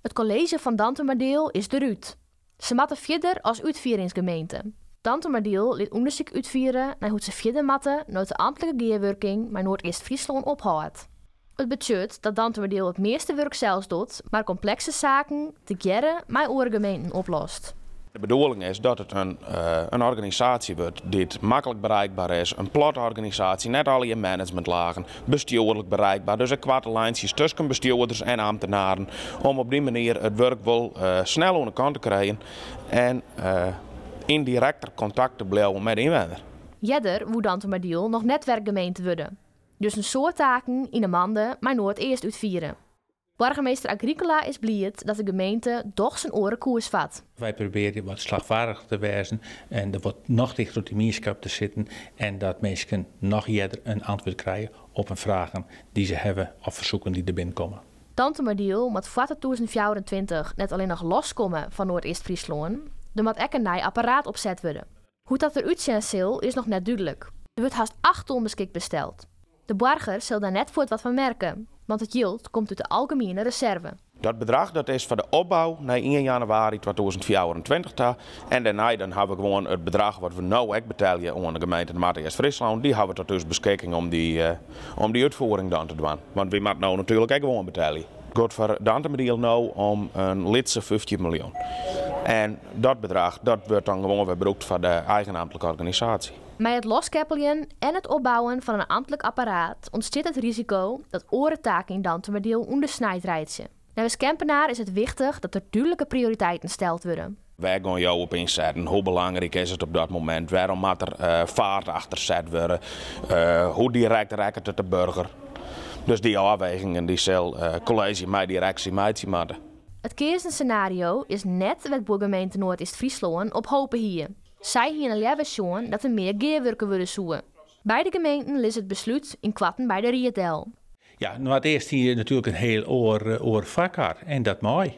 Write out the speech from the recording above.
Het college van Dantemardeel is eruit. Ze matten verder als uitvieringsgemeente. Dantemardeel liet onderzoek uitvieren naar hoe ze verder matten nooit de ambtelijke geerwerking maar Noord-East-Friesland ophoudt. Het betekent dat Dantemardeel het meeste werk zelfs doet, maar complexe zaken te gerren met andere gemeenten oplost. De bedoeling is dat het een organisatie wordt die makkelijk bereikbaar is, een plotorganisatie, net al je managementlagen, bestuurlijk bereikbaar. Dus een kwarte lijntjes tussen bestuurders en ambtenaren om op die manier het werk wel snel onder de kant te krijgen en in directer contact te blijven met de inwoner. Jeder woe Dantemardeel nog netwerkgemeente worden. Dus een soort taken in de manden maar nooit eerst uitvieren. Burgemeester Agricola is blij dat de gemeente toch zijn oren koers vat. Wij proberen wat slagvaardiger te wezen en er wordt nog dichter op die meerschap te zitten en dat mensen nog eerder een antwoord krijgen op een vragen die ze hebben of verzoeken die er binnenkomen. Dantemardeel moet voor 2024 net alleen nog loskomen van Noord-East-Friesland. Er moet ook een nieuw apparaat opzet worden. Hoe dat eruit zien zal is nog net duidelijk. Er wordt haast 8 ton beschik besteld. De burger zal daar net voor wat van merken, want het yield komt uit de algemene reserve. Dat bedrag dat is voor de opbouw naar 1 januari 2024. En daarna dan hebben we gewoon het bedrag wat we nu ook betalen aan de gemeente Noord-East-Friesland. Die hebben we tot dus beschikking om die uitvoering dan te doen. Want we moeten nou natuurlijk ook gewoon betalen. Het gaat voor Dantemardeel nou om een lidse 15 miljoen. En dat bedrag dat wordt dan gewoon weer gebruikt voor de eigenambtelijke organisatie. Met het loskappelen en het opbouwen van een ambtelijk apparaat ontstaat het risico dat orentaken in Dantemardeel ondersnijd rijden. Naar Kempenaar is het wichtig dat er duidelijke prioriteiten gesteld worden. Wij gaan jou op inzetten. Hoe belangrijk is het op dat moment? Waarom moet er vaart achter zet worden? Hoe direct reikt het de burger? Dus die afwegingen die zal college met directie maken. Het keersenscenario is net wat burgemeente Noord-East-Friesland op hopen hier. Zij hier een leven zien dat er meer geerwerken worden zoeken. Beide gemeenten is het besluit in kwatten bij de Riedel. Ja, nou het eerst hier natuurlijk een heel oor vakkar en dat mooi.